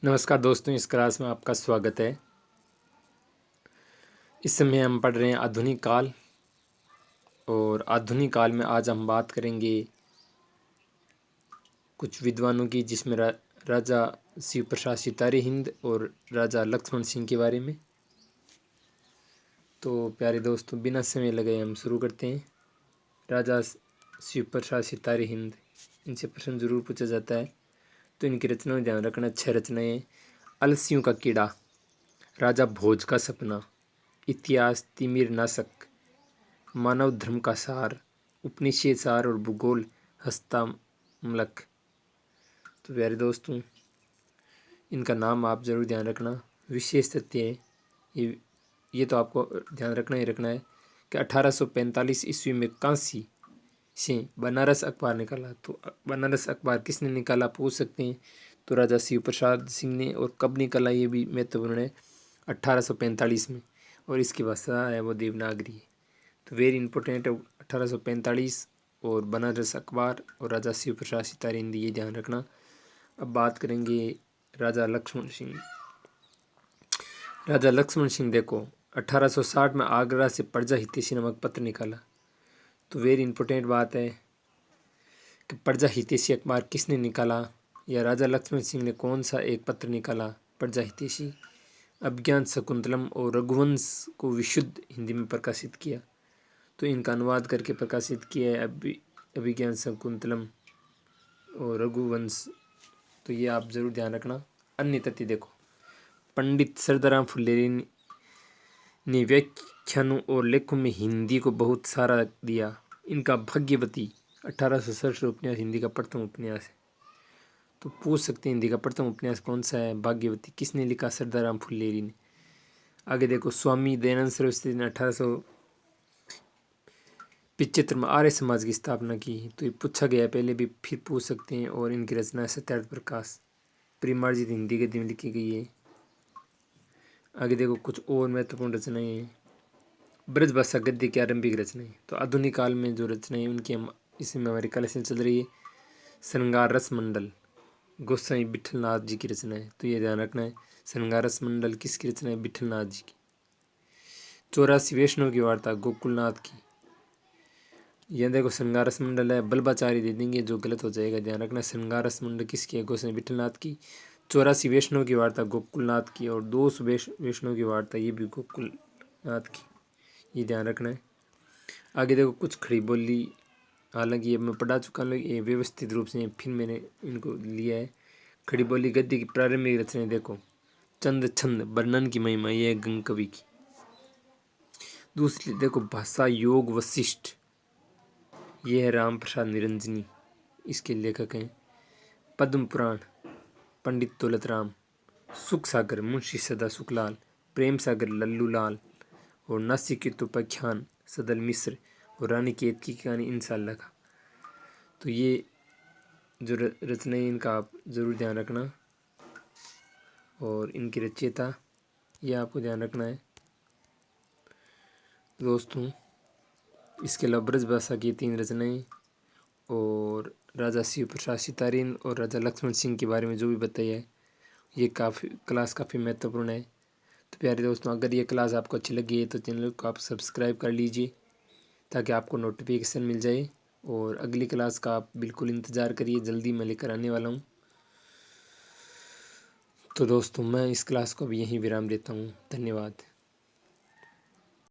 नमस्कार दोस्तों, इस क्लास में आपका स्वागत है। इस समय हम पढ़ रहे हैं आधुनिक काल। और आधुनिक काल में आज हम बात करेंगे कुछ विद्वानों की, जिसमें राजा शिव प्रसाद सितारे हिंद और राजा लक्ष्मण सिंह के बारे में। तो प्यारे दोस्तों, बिना समय लगाए हम शुरू करते हैं। राजा शिव प्रसाद सितारे हिंद, इनसे प्रश्न जरूर पूछा जाता है, तो इनकी रचनाओं में ध्यान रखना। 6 रचनाएं: अलसियों का कीड़ा, राजा भोज का सपना, इतिहास तिमिर नाशक, मानव धर्म का सार, उपनिषद सार और भूगोल हस्तामलक। तो प्यारे दोस्तों, इनका नाम आप जरूर ध्यान रखना। विशेष तथ्य है ये तो आपको ध्यान रखना ही रखना है कि 1845 ईस्वी में काशी से बनारस अखबार निकाला। तो बनारस अखबार किसने निकाला पूछ सकते हैं, तो राजा शिव प्रसाद सिंह ने। और कब निकाला ये भी महत्वपूर्ण है, 1845 में। और इसकी भाषा है वो देवनागरी है। तो वेरी इंपॉर्टेंट है 1845 और बनारस अखबार और राजा शिव प्रसाद सितारे हिंद, ये ध्यान रखना। अब बात करेंगे राजा लक्ष्मण सिंह। राजा लक्ष्मण सिंह देखो, 1860 में आगरा से प्रजा हितैषी नामक पत्र निकाला। तो वेरी इंपॉर्टेंट बात है कि प्रजा हितैषी अखबार किसने निकाला, या राजा लक्ष्मण सिंह ने कौन सा एक पत्र निकाला प्रजा हितैषी। अभिज्ञान शकुंतलम और रघुवंश को विशुद्ध हिंदी में प्रकाशित किया। तो इनका अनुवाद करके प्रकाशित किया है अभिज्ञान शकुंतलम और रघुवंश। तो ये आप जरूर ध्यान रखना। अन्य तथ्य देखो, पंडित सरदाराम फुलेरी ने व्याख्यानों और लेखों में हिंदी को बहुत सहारा दिया। इनका भाग्यवती 1867 उपन्यास हिंदी का प्रथम उपन्यास है। तो पूछ सकते हैं हिंदी का प्रथम उपन्यास कौन सा है, भाग्यवती। किसने लिखा, सरदाराम फुलेरी ने। आगे देखो, स्वामी दयानंद सरस्वती ने 1875 में आर्य समाज की स्थापना की। तो ये पूछा गया पहले भी, फिर पूछ सकते हैं। और इनकी रचना है सत्यार्थ प्रकाश, परिमार्जित हिंदी गद्य में लिखी गई है। आगे देखो, कुछ और महत्वपूर्ण रचनाएं हैं। ब्रज भाषा गद्य की आरंभिक रचनाएं। तो आधुनिक काल में जो रचनाएं उनकी हम इसमें हमारी कलेक्शन चल रही है। श्रृंगार रस मंडल, गोसाई विठलनाथ जी की रचना है। तो ये ध्यान रखना है, श्रृंगार रस मंडल किसकी रचना है, विठलनाथ जी की। 84 वैष्णव की वार्ता, गोकुलनाथ की। यह देखो, श्रृंगार रस मंडल है, बल्बाचारी दे देंगे जो गलत हो जाएगा, ध्यान रखना। श्रृंगार रस मंडल किसकी है, गोसाई विठलनाथ की। 84 वैष्णव की वार्ता, गोकुलनाथ की। और 200 वैष्णव की वार्ता, ये भी गोकुलनाथ की, ये ध्यान रखना है। आगे देखो, कुछ खड़ी बोली, हालांकि ये मैं पढ़ा चुका हूँ, ये व्यवस्थित रूप से फिर मैंने इनको लिया है। खड़ी बोली गद्य की प्रारंभिक रचना देखो, चंद छंद वर्णन की महिमा, ये है गंग कवि की। दूसरी देखो, भाषा योग वशिष्ठ, ये है राम प्रसाद निरंजनी, इसके लेखक हैं। पद्म पुराण, पंडित दौलत राम। सुख सागर, मुंशी सदा सुखलाल। प्रेम सागर, लल्लू लाल। और नासिकेतोपाख्यान, सदल मिश्र। और रानी केत की कहानी, इंसान लगा। तो ये जो रचनाएं, इनका आप जरूर ध्यान रखना। और इनकी रचयिता, ये आपको ध्यान रखना है दोस्तों। इसके अलावा ब्रज भाषा की 3 रचनाएं, और राजा शिव प्रसाद सितारे और राजा लक्ष्मण सिंह के बारे में जो भी बताया है, ये क्लास काफ़ी महत्वपूर्ण है। तो प्यारे दोस्तों, अगर ये क्लास आपको अच्छी लगी है तो चैनल को आप सब्सक्राइब कर लीजिए, ताकि आपको नोटिफिकेशन मिल जाए। और अगली क्लास का आप बिल्कुल इंतज़ार करिए, जल्दी मैं लेकर आने वाला हूँ। तो दोस्तों, मैं इस क्लास को भी यहीं विराम देता हूँ। धन्यवाद।